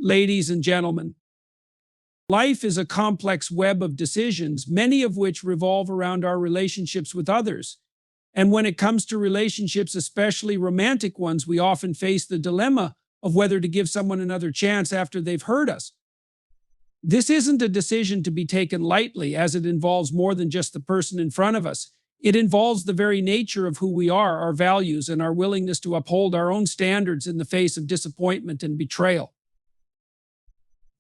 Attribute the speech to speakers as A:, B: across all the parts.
A: Ladies and gentlemen, life is a complex web of decisions, many of which revolve around our relationships with others. And when it comes to relationships, especially romantic ones, we often face the dilemma of whether to give someone another chance after they've hurt us. This isn't a decision to be taken lightly, as it involves more than just the person in front of us. It involves the very nature of who we are, our values, and our willingness to uphold our own standards in the face of disappointment and betrayal.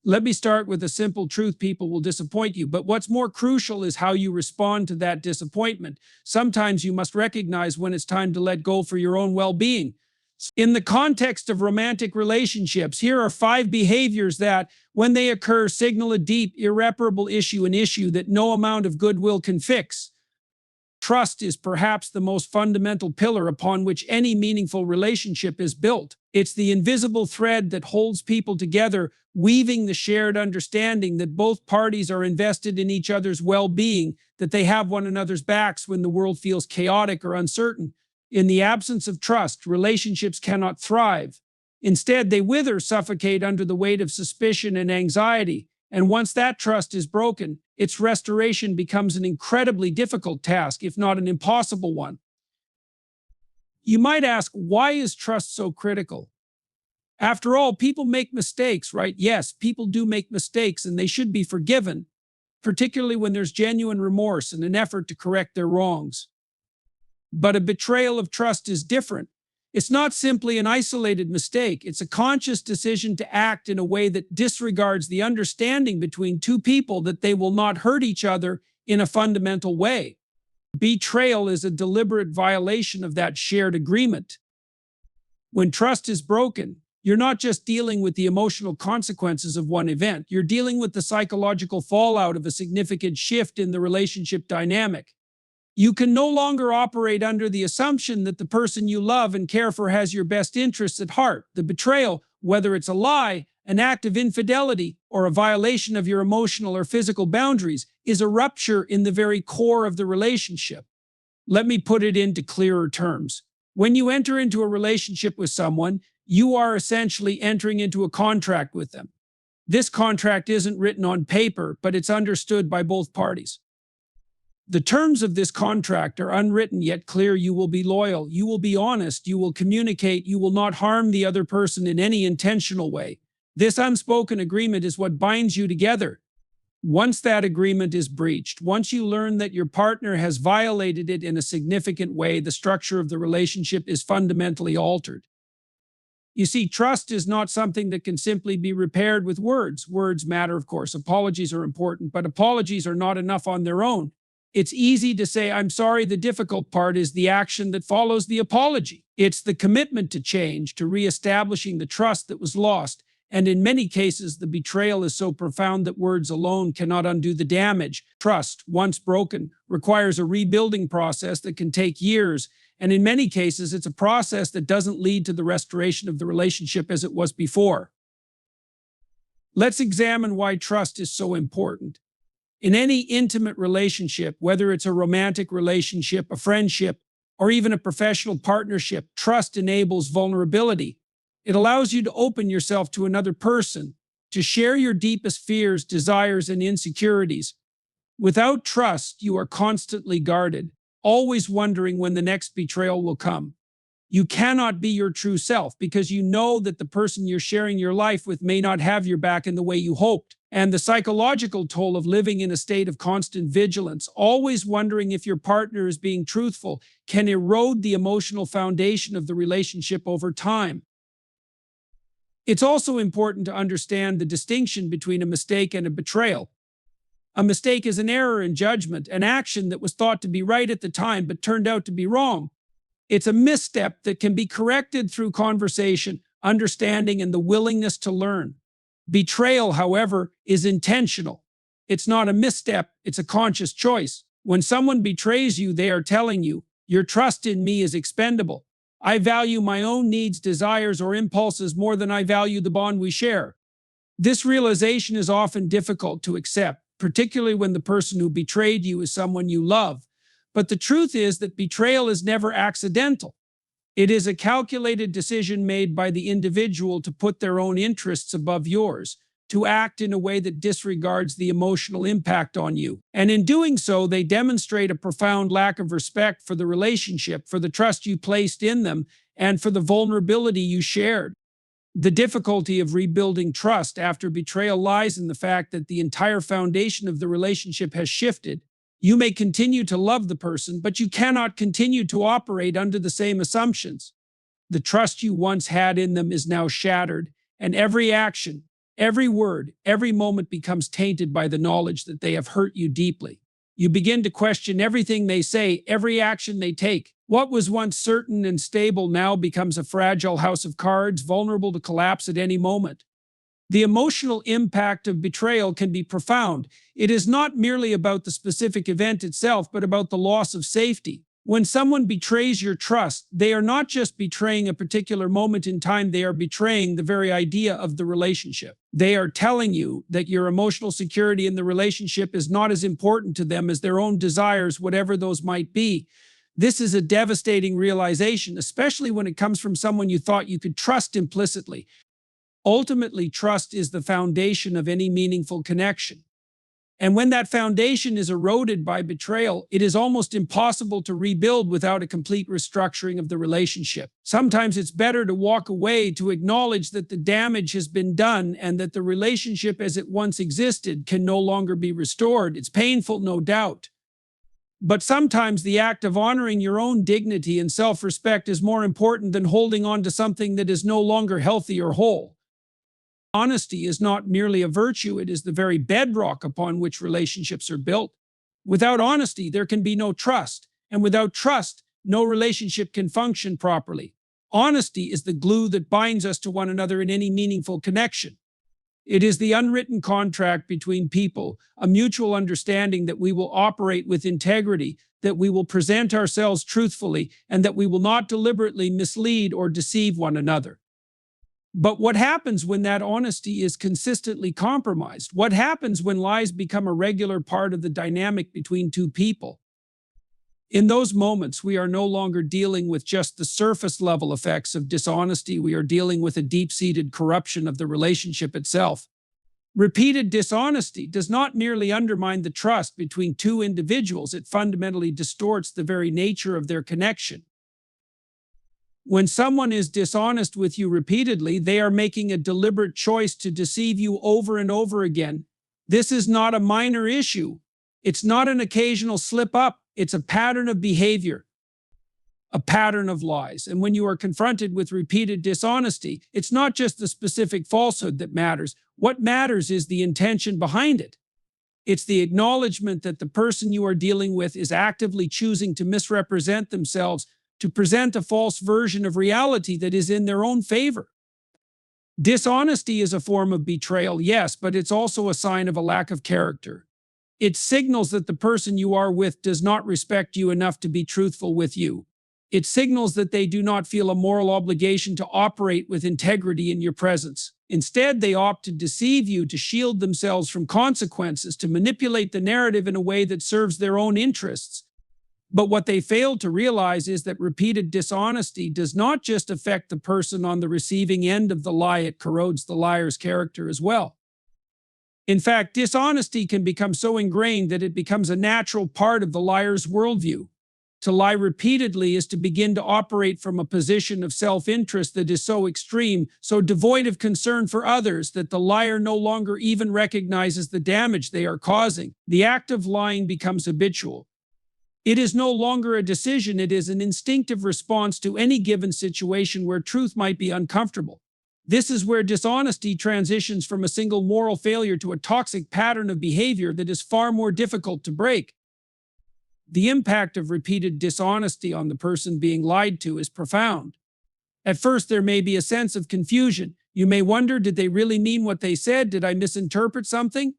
A: Let me start with a simple truth: people will disappoint you, but what's more crucial is how you respond to that disappointment. Sometimes you must recognize when it's time to let go for your own well-being. In the context of romantic relationships, here are 5 behaviors that, when they occur, signal a deep, irreparable issue, an issue that no amount of goodwill can fix. Trust is perhaps the most fundamental pillar upon which any meaningful relationship is built. It's the invisible thread that holds people together, weaving the shared understanding that both parties are invested in each other's well-being, that they have one another's backs when the world feels chaotic or uncertain. In the absence of trust, relationships cannot thrive. Instead, they wither, suffocate under the weight of suspicion and anxiety. And once that trust is broken, its restoration becomes an incredibly difficult task, if not an impossible one. You might ask, why is trust so critical? After all, people make mistakes, right? Yes, people do make mistakes, and they should be forgiven, particularly when there's genuine remorse and an effort to correct their wrongs. But a betrayal of trust is different. It's not simply an isolated mistake. It's a conscious decision to act in a way that disregards the understanding between two people that they will not hurt each other in a fundamental way. Betrayal is a deliberate violation of that shared agreement. When trust is broken, you're not just dealing with the emotional consequences of one event. You're dealing with the psychological fallout of a significant shift in the relationship dynamic. You can no longer operate under the assumption that the person you love and care for has your best interests at heart. The betrayal, whether it's a lie, an act of infidelity, or a violation of your emotional or physical boundaries, is a rupture in the very core of the relationship. Let me put it into clearer terms. When you enter into a relationship with someone, you are essentially entering into a contract with them. This contract isn't written on paper, but it's understood by both parties. The terms of this contract are unwritten yet clear. You will be loyal, you will be honest, you will communicate, you will not harm the other person in any intentional way. This unspoken agreement is what binds you together. Once that agreement is breached, once you learn that your partner has violated it in a significant way, the structure of the relationship is fundamentally altered. You see, trust is not something that can simply be repaired with words. Words matter, of course. Apologies are important, but apologies are not enough on their own. It's easy to say, I'm sorry. The difficult part is the action that follows the apology. It's the commitment to change, to reestablishing the trust that was lost. And in many cases, the betrayal is so profound that words alone cannot undo the damage. Trust, once broken, requires a rebuilding process that can take years. And in many cases, it's a process that doesn't lead to the restoration of the relationship as it was before. Let's examine why trust is so important. In any intimate relationship, whether it's a romantic relationship, a friendship, or even a professional partnership, trust enables vulnerability. It allows you to open yourself to another person, to share your deepest fears, desires, and insecurities. Without trust, you are constantly guarded, always wondering when the next betrayal will come. You cannot be your true self because you know that the person you're sharing your life with may not have your back in the way you hoped. And the psychological toll of living in a state of constant vigilance, always wondering if your partner is being truthful, can erode the emotional foundation of the relationship over time. It's also important to understand the distinction between a mistake and a betrayal. A mistake is an error in judgment, an action that was thought to be right at the time but turned out to be wrong. It's a misstep that can be corrected through conversation, understanding, and the willingness to learn. Betrayal, however, is intentional. It's not a misstep, it's a conscious choice. When someone betrays you, they are telling you, your trust in me is expendable. I value my own needs, desires, or impulses more than I value the bond we share. This realization is often difficult to accept, particularly when the person who betrayed you is someone you love. But the truth is that betrayal is never accidental. It is a calculated decision made by the individual to put their own interests above yours, to act in a way that disregards the emotional impact on you. And in doing so, they demonstrate a profound lack of respect for the relationship, for the trust you placed in them, and for the vulnerability you shared. The difficulty of rebuilding trust after betrayal lies in the fact that the entire foundation of the relationship has shifted. You may continue to love the person, but you cannot continue to operate under the same assumptions. The trust you once had in them is now shattered, and every action, every word, every moment becomes tainted by the knowledge that they have hurt you deeply. You begin to question everything they say, every action they take. What was once certain and stable now becomes a fragile house of cards, vulnerable to collapse at any moment. The emotional impact of betrayal can be profound. It is not merely about the specific event itself, but about the loss of safety. When someone betrays your trust, they are not just betraying a particular moment in time, they are betraying the very idea of the relationship. They are telling you that your emotional security in the relationship is not as important to them as their own desires, whatever those might be. This is a devastating realization, especially when it comes from someone you thought you could trust implicitly. Ultimately, trust is the foundation of any meaningful connection. And when that foundation is eroded by betrayal, it is almost impossible to rebuild without a complete restructuring of the relationship. Sometimes it's better to walk away, to acknowledge that the damage has been done and that the relationship as it once existed can no longer be restored. It's painful, no doubt. But sometimes the act of honoring your own dignity and self-respect is more important than holding on to something that is no longer healthy or whole. Honesty is not merely a virtue, it is the very bedrock upon which relationships are built. Without honesty, there can be no trust, and without trust, no relationship can function properly. Honesty is the glue that binds us to one another in any meaningful connection. It is the unwritten contract between people, a mutual understanding that we will operate with integrity, that we will present ourselves truthfully, and that we will not deliberately mislead or deceive one another. But what happens when that honesty is consistently compromised? What happens when lies become a regular part of the dynamic between two people? In those moments, we are no longer dealing with just the surface level effects of dishonesty. We are dealing with a deep-seated corruption of the relationship itself. Repeated dishonesty does not merely undermine the trust between two individuals, it fundamentally distorts the very nature of their connection. When someone is dishonest with you repeatedly, they are making a deliberate choice to deceive you over and over again. This is not a minor issue. It's not an occasional slip-up. It's a pattern of behavior, a pattern of lies. And when you are confronted with repeated dishonesty, it's not just the specific falsehood that matters. What matters is the intention behind it. It's the acknowledgement that the person you are dealing with is actively choosing to misrepresent themselves, to present a false version of reality that is in their own favor. Dishonesty is a form of betrayal, yes, but it's also a sign of a lack of character. It signals that the person you are with does not respect you enough to be truthful with you. It signals that they do not feel a moral obligation to operate with integrity in your presence. Instead, they opt to deceive you, to shield themselves from consequences, to manipulate the narrative in a way that serves their own interests. But what they fail to realize is that repeated dishonesty does not just affect the person on the receiving end of the lie, it corrodes the liar's character as well. In fact, dishonesty can become so ingrained that it becomes a natural part of the liar's worldview. To lie repeatedly is to begin to operate from a position of self-interest that is so extreme, so devoid of concern for others, that the liar no longer even recognizes the damage they are causing. The act of lying becomes habitual. It is no longer a decision, it is an instinctive response to any given situation where truth might be uncomfortable. This is where dishonesty transitions from a single moral failure to a toxic pattern of behavior that is far more difficult to break. The impact of repeated dishonesty on the person being lied to is profound. At first, there may be a sense of confusion. You may wonder, did they really mean what they said? Did I misinterpret something?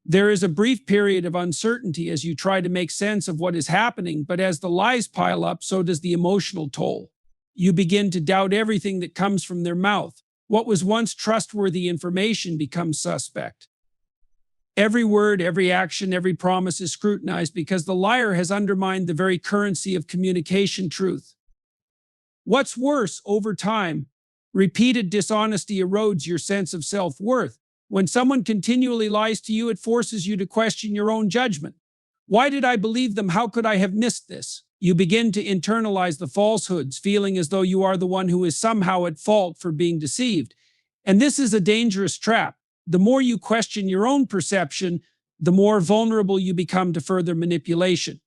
A: There is a brief period of uncertainty as you try to make sense of what is happening, but as the lies pile up, so does the emotional toll. You begin to doubt everything that comes from their mouth. What was once trustworthy information becomes suspect. Every word, every action, every promise is scrutinized because the liar has undermined the very currency of communication, truth. What's worse, over time, repeated dishonesty erodes your sense of self-worth. When someone continually lies to you, it forces you to question your own judgment. Why did I believe them? How could I have missed this? You begin to internalize the falsehoods, feeling as though you are the one who is somehow at fault for being deceived. And this is a dangerous trap. The more you question your own perception, the more vulnerable you become to further manipulation.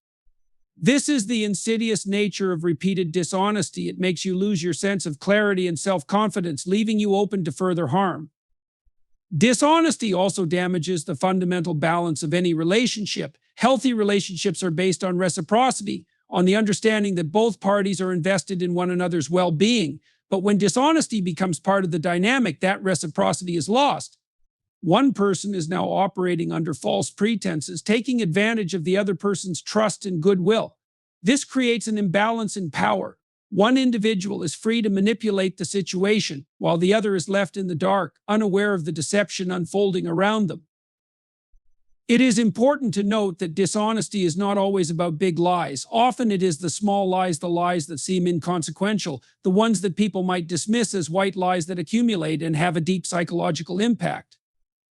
A: This is the insidious nature of repeated dishonesty. It makes you lose your sense of clarity and self-confidence, leaving you open to further harm. Dishonesty also damages the fundamental balance of any relationship. Healthy relationships are based on reciprocity, on the understanding that both parties are invested in one another's well-being. But when dishonesty becomes part of the dynamic, that reciprocity is lost. One person is now operating under false pretenses, taking advantage of the other person's trust and goodwill. This creates an imbalance in power. One individual is free to manipulate the situation, while the other is left in the dark, unaware of the deception unfolding around them. It is important to note that dishonesty is not always about big lies. Often it is the small lies, the lies that seem inconsequential, the ones that people might dismiss as white lies that accumulate and have a deep psychological impact.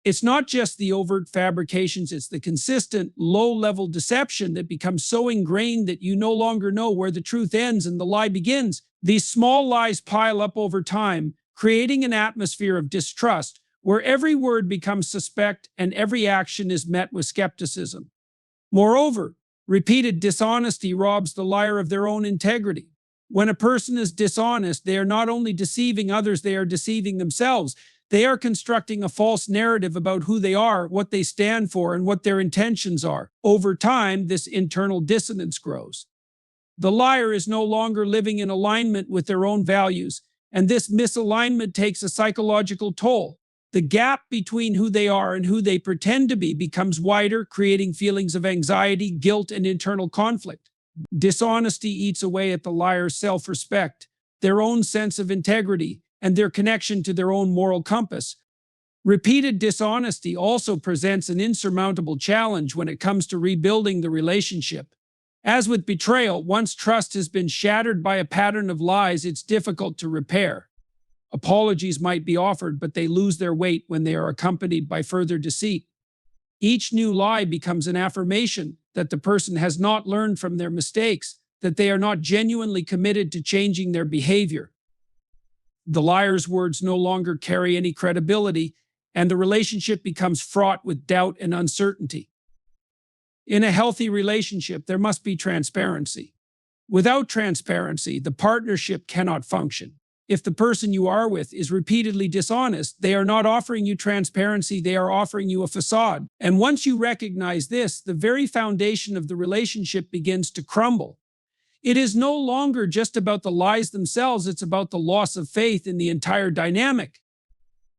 A: It's not just the overt fabrications, it's the consistent, low-level deception that becomes so ingrained that you no longer know where the truth ends and the lie begins. These small lies pile up over time, creating an atmosphere of distrust, where every word becomes suspect and every action is met with skepticism. Moreover, repeated dishonesty robs the liar of their own integrity. When a person is dishonest, they are not only deceiving others, they are deceiving themselves. They are constructing a false narrative about who they are, what they stand for, and what their intentions are. Over time, this internal dissonance grows. The liar is no longer living in alignment with their own values, and this misalignment takes a psychological toll. The gap between who they are and who they pretend to be becomes wider, creating feelings of anxiety, guilt, and internal conflict. Dishonesty eats away at the liar's self-respect, their own sense of integrity, and their connection to their own moral compass. Repeated dishonesty also presents an insurmountable challenge when it comes to rebuilding the relationship. As with betrayal, once trust has been shattered by a pattern of lies, it's difficult to repair. Apologies might be offered, but they lose their weight when they are accompanied by further deceit. Each new lie becomes an affirmation that the person has not learned from their mistakes, that they are not genuinely committed to changing their behavior. The liar's words no longer carry any credibility, and the relationship becomes fraught with doubt and uncertainty. In a healthy relationship, there must be transparency. Without transparency, the partnership cannot function. If the person you are with is repeatedly dishonest, they are not offering you transparency, they are offering you a facade. And once you recognize this, the very foundation of the relationship begins to crumble. It is no longer just about the lies themselves, it's about the loss of faith in the entire dynamic.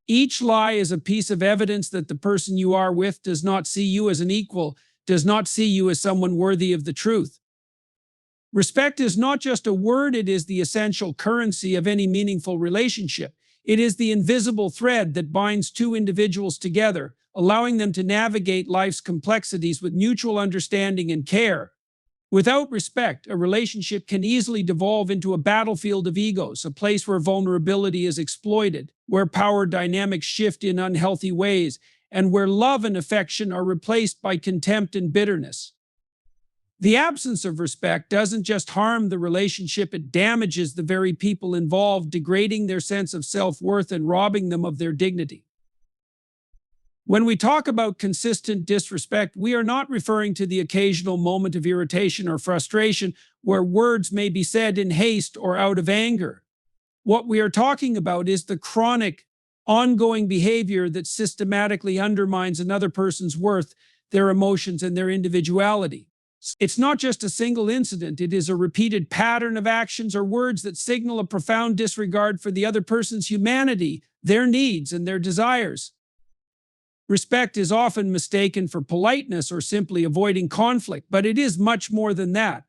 A: Each lie is a piece of evidence that the person you are with does not see you as an equal, does not see you as someone worthy of the truth. Respect is not just a word, it is the essential currency of any meaningful relationship. It is the invisible thread that binds two individuals together, allowing them to navigate life's complexities with mutual understanding and care. Without respect, a relationship can easily devolve into a battlefield of egos, a place where vulnerability is exploited, where power dynamics shift in unhealthy ways, and where love and affection are replaced by contempt and bitterness. The absence of respect doesn't just harm the relationship, it damages the very people involved, degrading their sense of self-worth and robbing them of their dignity. When we talk about consistent disrespect, we are not referring to the occasional moment of irritation or frustration where words may be said in haste or out of anger. What we are talking about is the chronic, ongoing behavior that systematically undermines another person's worth, their emotions, and their individuality. It's not just a single incident, it is a repeated pattern of actions or words that signal a profound disregard for the other person's humanity, their needs, and their desires. Respect is often mistaken for politeness or simply avoiding conflict, but it is much more than that.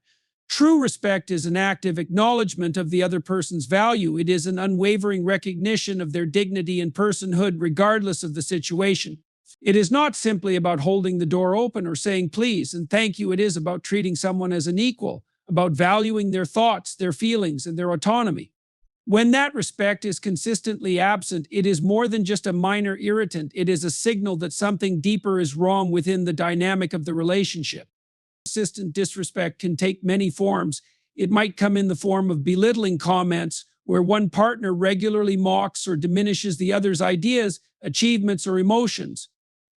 A: True respect is an active acknowledgement of the other person's value. It is an unwavering recognition of their dignity and personhood regardless of the situation. It is not simply about holding the door open or saying please and thank you. It is about treating someone as an equal, about valuing their thoughts, their feelings, and their autonomy. When that respect is consistently absent, it is more than just a minor irritant. It is a signal that something deeper is wrong within the dynamic of the relationship. Consistent disrespect can take many forms. It might come in the form of belittling comments, where one partner regularly mocks or diminishes the other's ideas, achievements, or emotions.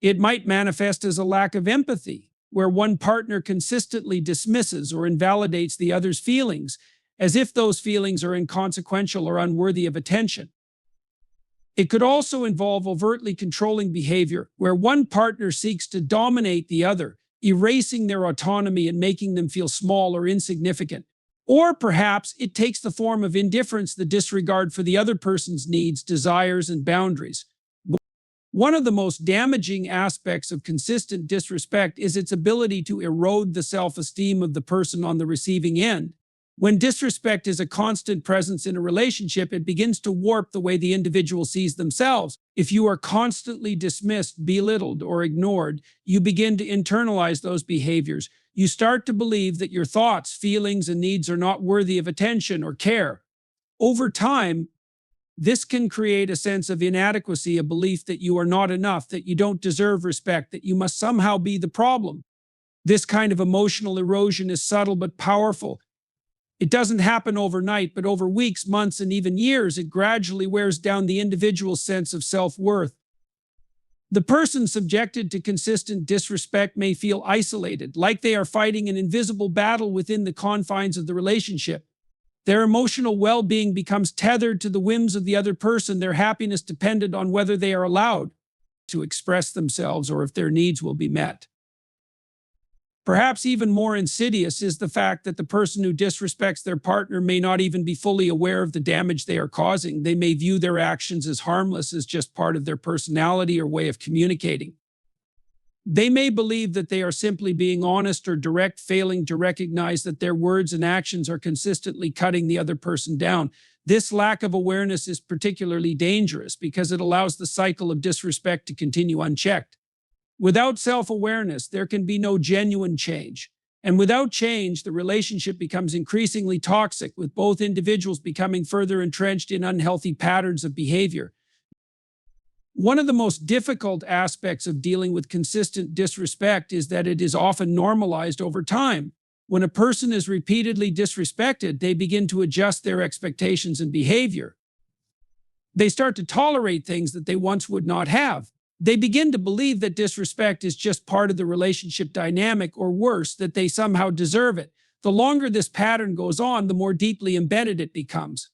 A: It might manifest as a lack of empathy, where one partner consistently dismisses or invalidates the other's feelings, as if those feelings are inconsequential or unworthy of attention. It could also involve overtly controlling behavior, where one partner seeks to dominate the other, erasing their autonomy and making them feel small or insignificant. Or perhaps it takes the form of indifference, the disregard for the other person's needs, desires, and boundaries. One of the most damaging aspects of consistent disrespect is its ability to erode the self-esteem of the person on the receiving end. When disrespect is a constant presence in a relationship, it begins to warp the way the individual sees themselves. If you are constantly dismissed, belittled, or ignored, you begin to internalize those behaviors. You start to believe that your thoughts, feelings, and needs are not worthy of attention or care. Over time, this can create a sense of inadequacy, a belief that you are not enough, that you don't deserve respect, that you must somehow be the problem. This kind of emotional erosion is subtle but powerful. It doesn't happen overnight, but over weeks, months, and even years, it gradually wears down the individual's sense of self-worth. The person subjected to consistent disrespect may feel isolated, like they are fighting an invisible battle within the confines of the relationship. Their emotional well-being becomes tethered to the whims of the other person, their happiness dependent on whether they are allowed to express themselves or if their needs will be met. Perhaps even more insidious is the fact that the person who disrespects their partner may not even be fully aware of the damage they are causing. They may view their actions as harmless, as just part of their personality or way of communicating. They may believe that they are simply being honest or direct, failing to recognize that their words and actions are consistently cutting the other person down. This lack of awareness is particularly dangerous because it allows the cycle of disrespect to continue unchecked. Without self-awareness, there can be no genuine change. And without change, the relationship becomes increasingly toxic, with both individuals becoming further entrenched in unhealthy patterns of behavior. One of the most difficult aspects of dealing with consistent disrespect is that it is often normalized over time. When a person is repeatedly disrespected, they begin to adjust their expectations and behavior. They start to tolerate things that they once would not have. They begin to believe that disrespect is just part of the relationship dynamic, or worse, that they somehow deserve it. The longer this pattern goes on, the more deeply embedded it becomes.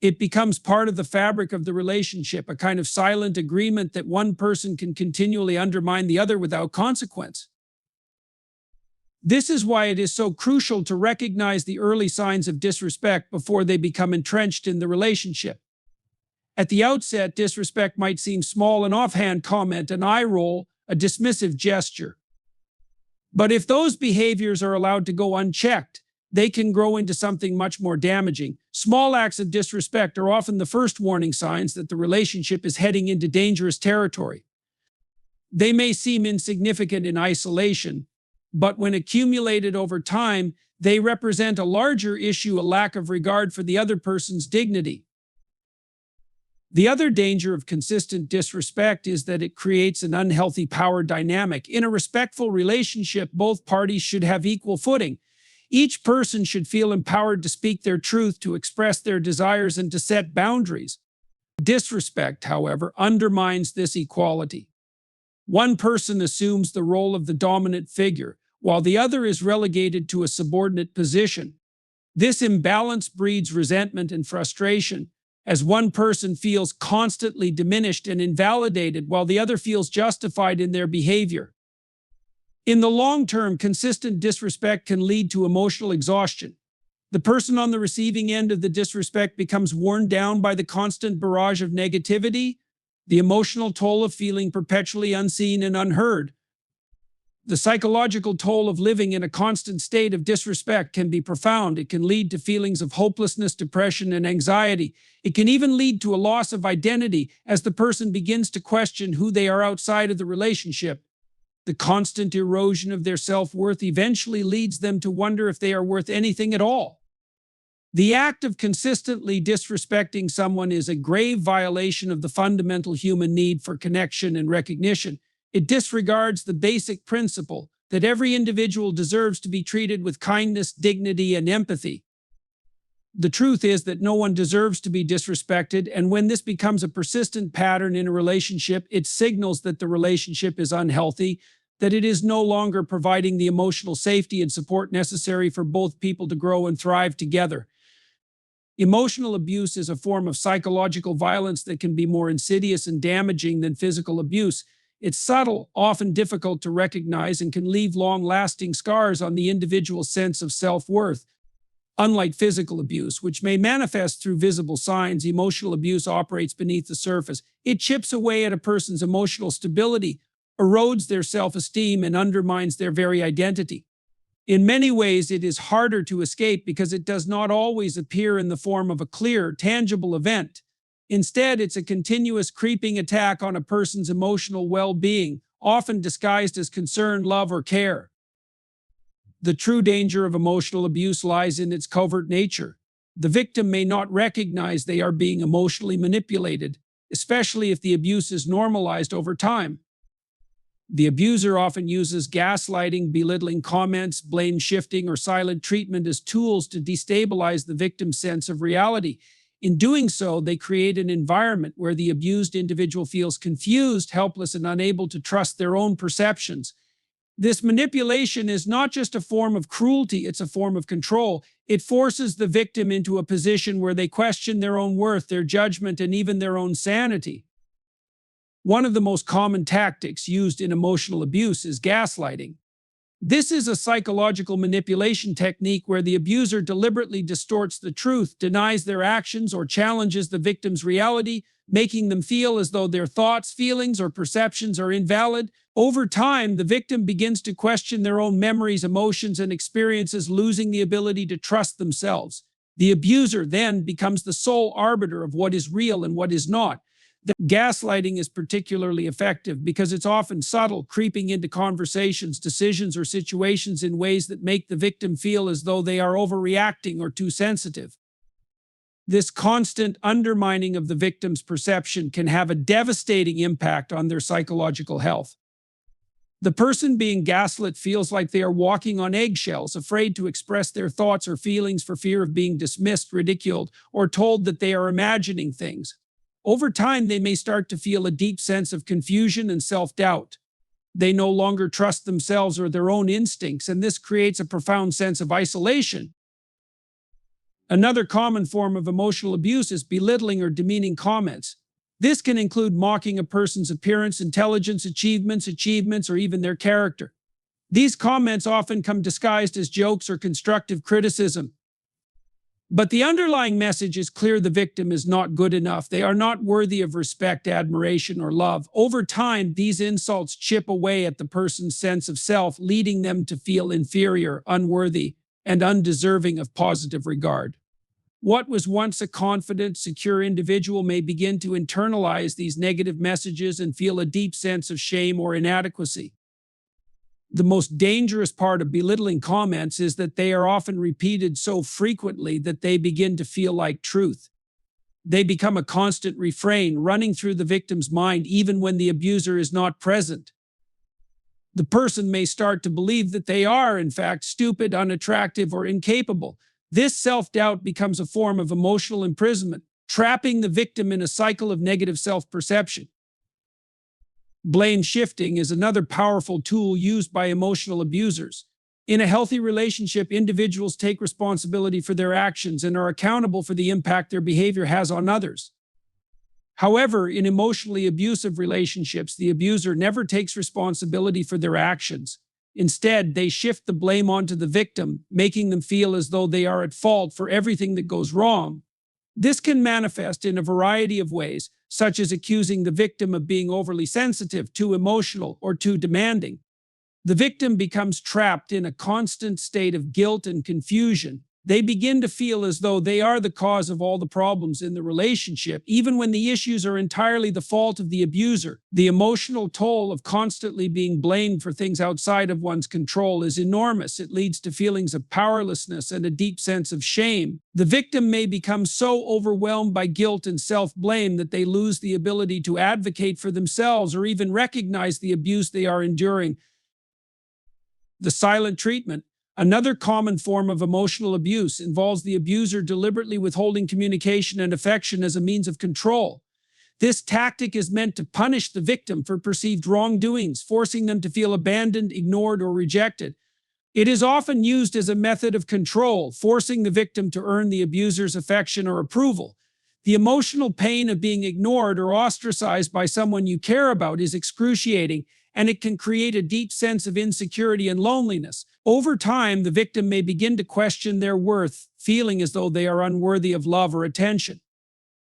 A: It becomes part of the fabric of the relationship, a kind of silent agreement that one person can continually undermine the other without consequence. This is why it is so crucial to recognize the early signs of disrespect before they become entrenched in the relationship. At the outset, disrespect might seem small: an offhand comment, an eye roll, a dismissive gesture. But if those behaviors are allowed to go unchecked, they can grow into something much more damaging. Small acts of disrespect are often the first warning signs that the relationship is heading into dangerous territory. They may seem insignificant in isolation, but when accumulated over time, they represent a larger issue, a lack of regard for the other person's dignity. The other danger of consistent disrespect is that it creates an unhealthy power dynamic. In a respectful relationship, both parties should have equal footing. Each person should feel empowered to speak their truth, to express their desires, and to set boundaries. Disrespect, however, undermines this equality. One person assumes the role of the dominant figure, while the other is relegated to a subordinate position. This imbalance breeds resentment and frustration, as one person feels constantly diminished and invalidated while the other feels justified in their behavior. In the long term, consistent disrespect can lead to emotional exhaustion. The person on the receiving end of the disrespect becomes worn down by the constant barrage of negativity, the emotional toll of feeling perpetually unseen and unheard. The psychological toll of living in a constant state of disrespect can be profound. It can lead to feelings of hopelessness, depression, and anxiety. It can even lead to a loss of identity as the person begins to question who they are outside of the relationship. The constant erosion of their self-worth eventually leads them to wonder if they are worth anything at all. The act of consistently disrespecting someone is a grave violation of the fundamental human need for connection and recognition. It disregards the basic principle that every individual deserves to be treated with kindness, dignity, and empathy. The truth is that no one deserves to be disrespected, and when this becomes a persistent pattern in a relationship, it signals that the relationship is unhealthy, that it is no longer providing the emotional safety and support necessary for both people to grow and thrive together. Emotional abuse is a form of psychological violence that can be more insidious and damaging than physical abuse. It's subtle, often difficult to recognize, and can leave long-lasting scars on the individual's sense of self-worth. Unlike physical abuse, which may manifest through visible signs, emotional abuse operates beneath the surface. It chips away at a person's emotional stability, erodes their self-esteem, and undermines their very identity. In many ways, it is harder to escape because it does not always appear in the form of a clear, tangible event. Instead, it's a continuous creeping attack on a person's emotional well-being, often disguised as concern, love, or care. The true danger of emotional abuse lies in its covert nature. The victim may not recognize they are being emotionally manipulated, especially if the abuse is normalized over time. The abuser often uses gaslighting, belittling comments, blame shifting, or silent treatment as tools to destabilize the victim's sense of reality. In doing so, they create an environment where the abused individual feels confused, helpless, and unable to trust their own perceptions. This manipulation is not just a form of cruelty, it's a form of control. It forces the victim into a position where they question their own worth, their judgment, and even their own sanity. One of the most common tactics used in emotional abuse is gaslighting. This is a psychological manipulation technique where the abuser deliberately distorts the truth, denies their actions, or challenges the victim's reality, making them feel as though their thoughts, feelings, or perceptions are invalid. Over time, the victim begins to question their own memories, emotions, and experiences, losing the ability to trust themselves. The abuser then becomes the sole arbiter of what is real and what is not. The gaslighting is particularly effective because it's often subtle, creeping into conversations, decisions, or situations in ways that make the victim feel as though they are overreacting or too sensitive. This constant undermining of the victim's perception can have a devastating impact on their psychological health. The person being gaslit feels like they are walking on eggshells, afraid to express their thoughts or feelings for fear of being dismissed, ridiculed, or told that they are imagining things. Over time, they may start to feel a deep sense of confusion and self-doubt. They no longer trust themselves or their own instincts, and this creates a profound sense of isolation. Another common form of emotional abuse is belittling or demeaning comments. This can include mocking a person's appearance, intelligence, achievements, or even their character. These comments often come disguised as jokes or constructive criticism. But the underlying message is clear: the victim is not good enough. They are not worthy of respect, admiration, or love. Over time, these insults chip away at the person's sense of self, leading them to feel inferior, unworthy, and undeserving of positive regard. What was once a confident, secure individual may begin to internalize these negative messages and feel a deep sense of shame or inadequacy. The most dangerous part of belittling comments is that they are often repeated so frequently that they begin to feel like truth. They become a constant refrain running through the victim's mind even when the abuser is not present. The person may start to believe that they are, in fact, stupid, unattractive, or incapable. This self-doubt becomes a form of emotional imprisonment, trapping the victim in a cycle of negative self-perception. Blame shifting is another powerful tool used by emotional abusers. In a healthy relationship, individuals take responsibility for their actions and are accountable for the impact their behavior has on others. However, in emotionally abusive relationships, the abuser never takes responsibility for their actions. Instead, they shift the blame onto the victim, making them feel as though they are at fault for everything that goes wrong. This can manifest in a variety of ways, such as accusing the victim of being overly sensitive, too emotional, or too demanding. The victim becomes trapped in a constant state of guilt and confusion. They begin to feel as though they are the cause of all the problems in the relationship, even when the issues are entirely the fault of the abuser. The emotional toll of constantly being blamed for things outside of one's control is enormous. It leads to feelings of powerlessness and a deep sense of shame. The victim may become so overwhelmed by guilt and self-blame that they lose the ability to advocate for themselves or even recognize the abuse they are enduring. The silent treatment. Another common form of emotional abuse involves the abuser deliberately withholding communication and affection as a means of control. This tactic is meant to punish the victim for perceived wrongdoings, forcing them to feel abandoned, ignored, or rejected. It is often used as a method of control, forcing the victim to earn the abuser's affection or approval. The emotional pain of being ignored or ostracized by someone you care about is excruciating, and it can create a deep sense of insecurity and loneliness. Over time, the victim may begin to question their worth, feeling as though they are unworthy of love or attention.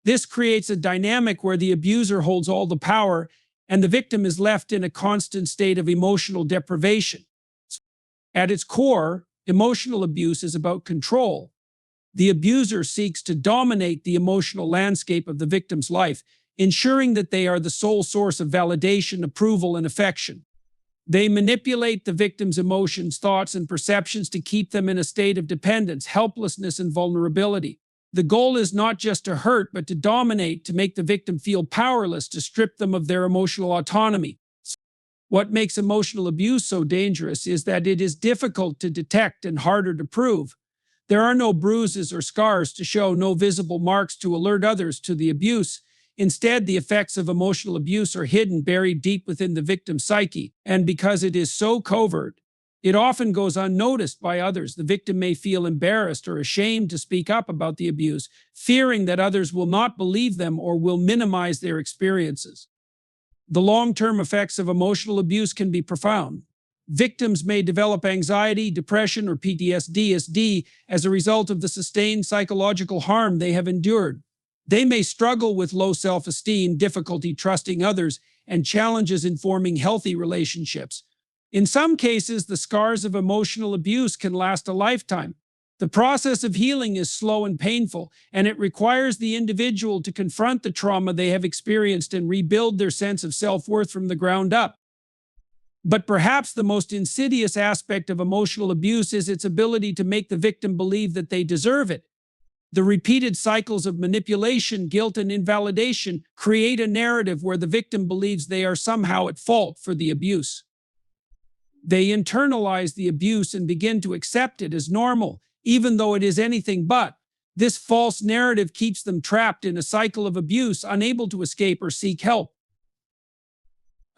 A: This creates a dynamic where the abuser holds all the power, and the victim is left in a constant state of emotional deprivation. At its core, emotional abuse is about control. The abuser seeks to dominate the emotional landscape of the victim's life, ensuring that they are the sole source of validation, approval, and affection. They manipulate the victim's emotions, thoughts, and perceptions to keep them in a state of dependence, helplessness, and vulnerability. The goal is not just to hurt, but to dominate, to make the victim feel powerless, to strip them of their emotional autonomy. What makes emotional abuse so dangerous is that it is difficult to detect and harder to prove. There are no bruises or scars to show, no visible marks to alert others to the abuse. Instead, the effects of emotional abuse are hidden, buried deep within the victim's psyche, and because it is so covert, it often goes unnoticed by others. The victim may feel embarrassed or ashamed to speak up about the abuse, fearing that others will not believe them or will minimize their experiences. The long-term effects of emotional abuse can be profound. Victims may develop anxiety, depression, or PTSD as a result of the sustained psychological harm they have endured. They may struggle with low self-esteem, difficulty trusting others, and challenges in forming healthy relationships. In some cases, the scars of emotional abuse can last a lifetime. The process of healing is slow and painful, and it requires the individual to confront the trauma they have experienced and rebuild their sense of self-worth from the ground up. But perhaps the most insidious aspect of emotional abuse is its ability to make the victim believe that they deserve it. The repeated cycles of manipulation, guilt, and invalidation create a narrative where the victim believes they are somehow at fault for the abuse. They internalize the abuse and begin to accept it as normal, even though it is anything but. This false narrative keeps them trapped in a cycle of abuse, unable to escape or seek help.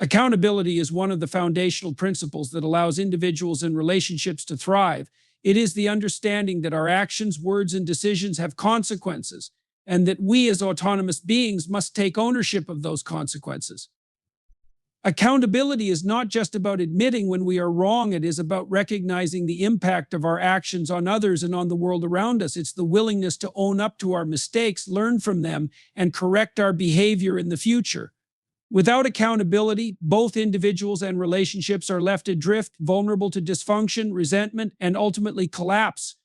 A: Accountability is one of the foundational principles that allows individuals and relationships to thrive. It is the understanding that our actions, words, and decisions have consequences, and that we as autonomous beings must take ownership of those consequences. Accountability is not just about admitting when we are wrong, it is about recognizing the impact of our actions on others and on the world around us. It's the willingness to own up to our mistakes, learn from them, and correct our behavior in the future. Without accountability, both individuals and relationships are left adrift, vulnerable to dysfunction, resentment, and ultimately collapse.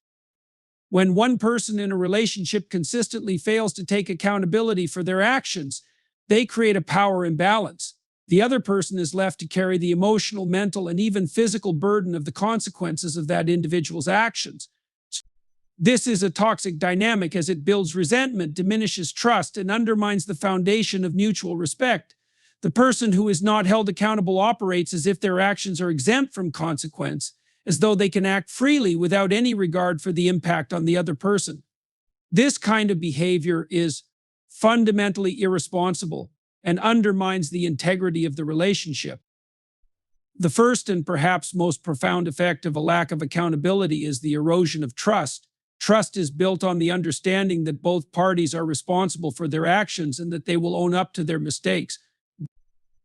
A: When one person in a relationship consistently fails to take accountability for their actions, they create a power imbalance. The other person is left to carry the emotional, mental, and even physical burden of the consequences of that individual's actions. This is a toxic dynamic as it builds resentment, diminishes trust, and undermines the foundation of mutual respect. The person who is not held accountable operates as if their actions are exempt from consequence, as though they can act freely without any regard for the impact on the other person. This kind of behavior is fundamentally irresponsible and undermines the integrity of the relationship. The first and perhaps most profound effect of a lack of accountability is the erosion of trust. Trust is built on the understanding that both parties are responsible for their actions and that they will own up to their mistakes.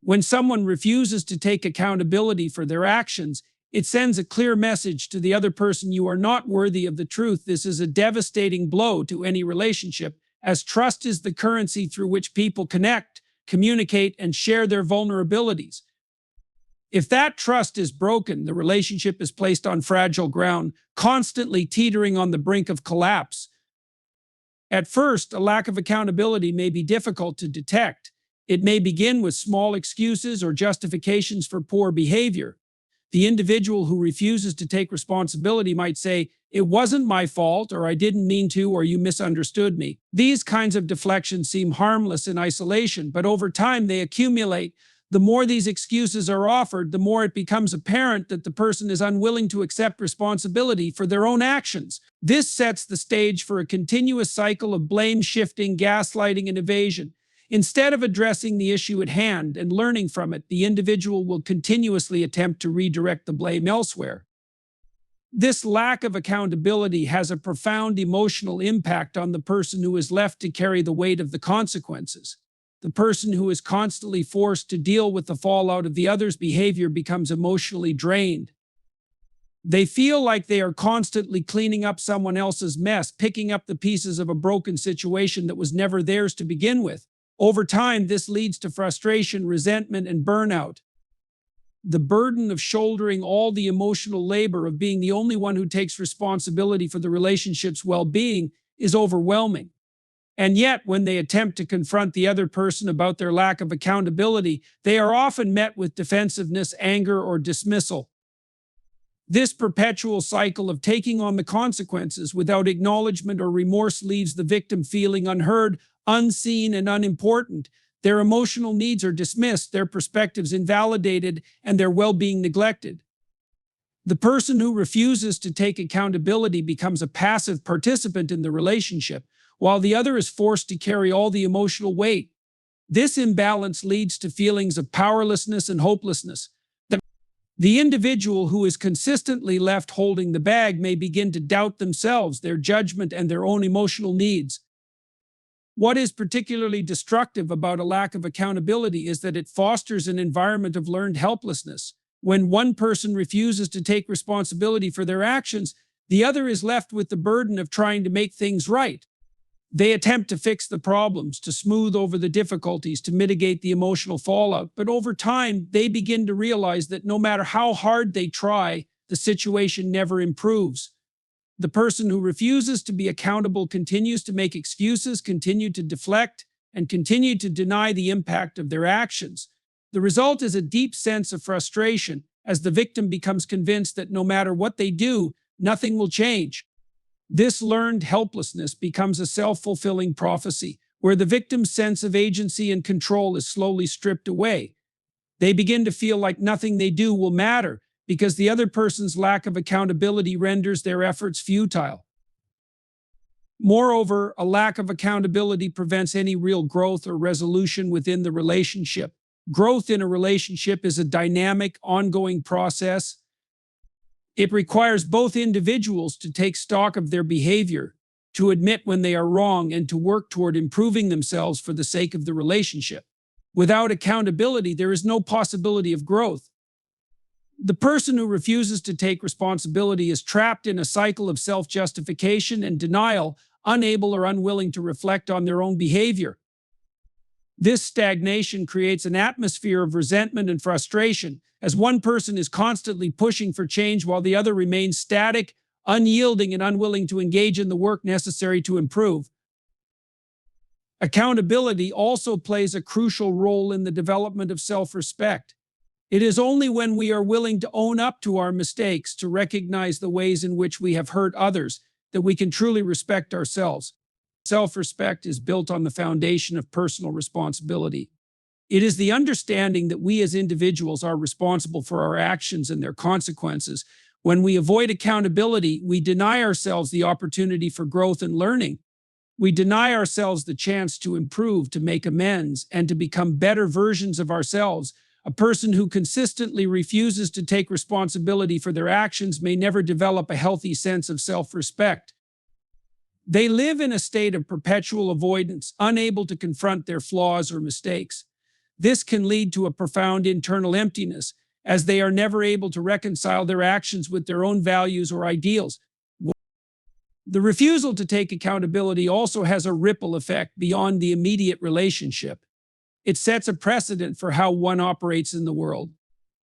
A: When someone refuses to take accountability for their actions, it sends a clear message to the other person: you are not worthy of the truth. This is a devastating blow to any relationship, as trust is the currency through which people connect, communicate, and share their vulnerabilities. If that trust is broken, the relationship is placed on fragile ground, constantly teetering on the brink of collapse. At first, a lack of accountability may be difficult to detect. It may begin with small excuses or justifications for poor behavior. The individual who refuses to take responsibility might say, "It wasn't my fault," or "I didn't mean to," or "You misunderstood me." These kinds of deflections seem harmless in isolation, but over time they accumulate. The more these excuses are offered, the more it becomes apparent that the person is unwilling to accept responsibility for their own actions. This sets the stage for a continuous cycle of blame shifting, gaslighting, and evasion. Instead of addressing the issue at hand and learning from it, the individual will continuously attempt to redirect the blame elsewhere. This lack of accountability has a profound emotional impact on the person who is left to carry the weight of the consequences. The person who is constantly forced to deal with the fallout of the other's behavior becomes emotionally drained. They feel like they are constantly cleaning up someone else's mess, picking up the pieces of a broken situation that was never theirs to begin with. Over time, this leads to frustration, resentment, and burnout. The burden of shouldering all the emotional labor of being the only one who takes responsibility for the relationship's well-being is overwhelming. And yet, when they attempt to confront the other person about their lack of accountability, they are often met with defensiveness, anger, or dismissal. This perpetual cycle of taking on the consequences without acknowledgement or remorse leaves the victim feeling unheard, unseen, and unimportant. Their emotional needs are dismissed, their perspectives invalidated, and their well-being neglected. The person who refuses to take accountability becomes a passive participant in the relationship, while the other is forced to carry all the emotional weight. This imbalance leads to feelings of powerlessness and hopelessness. The individual who is consistently left holding the bag may begin to doubt themselves, their judgment, and their own emotional needs. What is particularly destructive about a lack of accountability is that it fosters an environment of learned helplessness. When one person refuses to take responsibility for their actions, the other is left with the burden of trying to make things right. They attempt to fix the problems, to smooth over the difficulties, to mitigate the emotional fallout. But over time, they begin to realize that no matter how hard they try, the situation never improves. The person who refuses to be accountable continues to make excuses, continue to deflect, and continue to deny the impact of their actions. The result is a deep sense of frustration as the victim becomes convinced that no matter what they do, nothing will change. This learned helplessness becomes a self-fulfilling prophecy, where the victim's sense of agency and control is slowly stripped away. They begin to feel like nothing they do will matter, because the other person's lack of accountability renders their efforts futile. Moreover, a lack of accountability prevents any real growth or resolution within the relationship. Growth in a relationship is a dynamic, ongoing process. It requires both individuals to take stock of their behavior, to admit when they are wrong, and to work toward improving themselves for the sake of the relationship. Without accountability, there is no possibility of growth. The person who refuses to take responsibility is trapped in a cycle of self-justification and denial, unable or unwilling to reflect on their own behavior. This stagnation creates an atmosphere of resentment and frustration, as one person is constantly pushing for change while the other remains static, unyielding, and unwilling to engage in the work necessary to improve. Accountability also plays a crucial role in the development of self-respect. It is only when we are willing to own up to our mistakes, to recognize the ways in which we have hurt others, that we can truly respect ourselves. Self-respect is built on the foundation of personal responsibility. It is the understanding that we as individuals are responsible for our actions and their consequences. When we avoid accountability, we deny ourselves the opportunity for growth and learning. We deny ourselves the chance to improve, to make amends, and to become better versions of ourselves. A person who consistently refuses to take responsibility for their actions may never develop a healthy sense of self-respect. They live in a state of perpetual avoidance, unable to confront their flaws or mistakes. This can lead to a profound internal emptiness, as they are never able to reconcile their actions with their own values or ideals. The refusal to take accountability also has a ripple effect beyond the immediate relationship. It sets a precedent for how one operates in the world.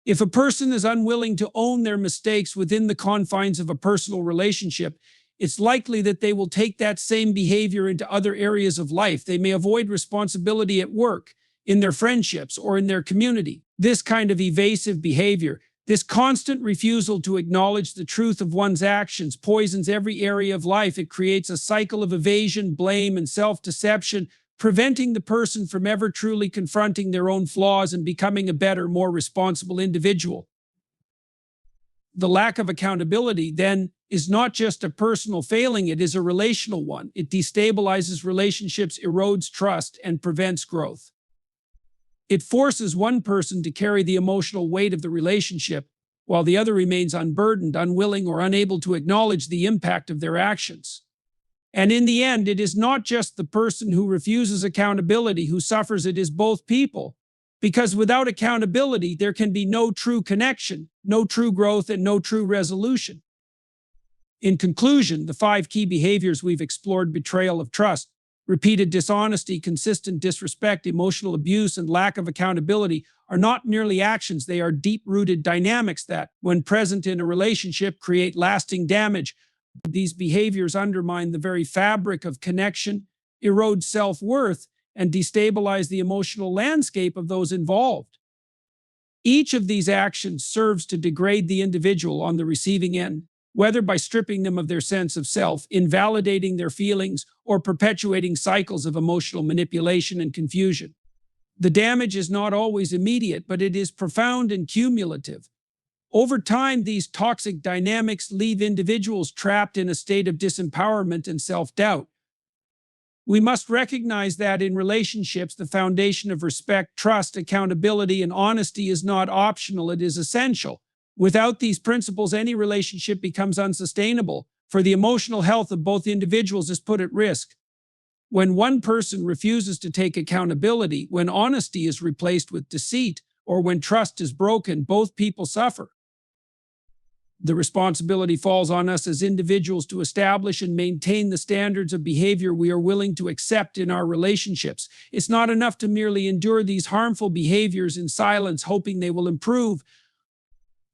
A: If a person is unwilling to own their mistakes within the confines of a personal relationship, it's likely that they will take that same behavior into other areas of life. They may avoid responsibility at work, in their friendships, or in their community. This kind of evasive behavior, this constant refusal to acknowledge the truth of one's actions, poisons every area of life. It creates a cycle of evasion, blame, and self-deception, preventing the person from ever truly confronting their own flaws and becoming a better, more responsible individual. The lack of accountability, then, is not just a personal failing, it is a relational one. It destabilizes relationships, erodes trust, and prevents growth. It forces one person to carry the emotional weight of the relationship, while the other remains unburdened, unwilling, or unable to acknowledge the impact of their actions. And in the end, it is not just the person who refuses accountability who suffers, it is both people. Because without accountability, there can be no true connection, no true growth, and no true resolution. In conclusion, the 5 key behaviors we've explored: betrayal of trust, repeated dishonesty, consistent disrespect, emotional abuse, and lack of accountability, are not merely actions, they are deep-rooted dynamics that, when present in a relationship, create lasting damage. These behaviors undermine the very fabric of connection, erode self-worth, and destabilize the emotional landscape of those involved. Each of these actions serves to degrade the individual on the receiving end, whether by stripping them of their sense of self, invalidating their feelings, or perpetuating cycles of emotional manipulation and confusion. The damage is not always immediate, but it is profound and cumulative. Over time, these toxic dynamics leave individuals trapped in a state of disempowerment and self-doubt. We must recognize that in relationships, the foundation of respect, trust, accountability, and honesty is not optional, it is essential. Without these principles, any relationship becomes unsustainable, for the emotional health of both individuals is put at risk. When one person refuses to take accountability, when honesty is replaced with deceit, or when trust is broken, both people suffer. The responsibility falls on us as individuals to establish and maintain the standards of behavior we are willing to accept in our relationships. It's not enough to merely endure these harmful behaviors in silence, hoping they will improve.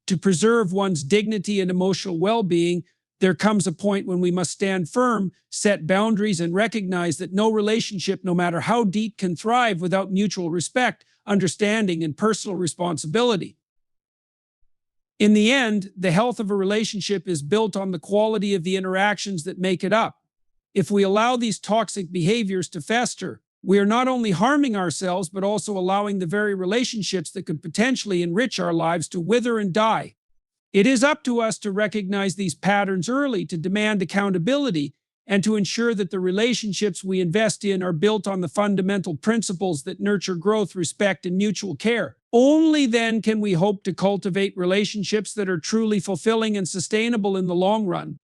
A: To preserve one's dignity and emotional well-being, there comes a point when we must stand firm, set boundaries, and recognize that no relationship, no matter how deep, can thrive without mutual respect, understanding, and personal responsibility. In the end, the health of a relationship is built on the quality of the interactions that make it up. If we allow these toxic behaviors to fester, we are not only harming ourselves, but also allowing the very relationships that could potentially enrich our lives to wither and die. It is up to us to recognize these patterns early, to demand accountability, and to ensure that the relationships we invest in are built on the fundamental principles that nurture growth, respect, and mutual care. Only then can we hope to cultivate relationships that are truly fulfilling and sustainable in the long run.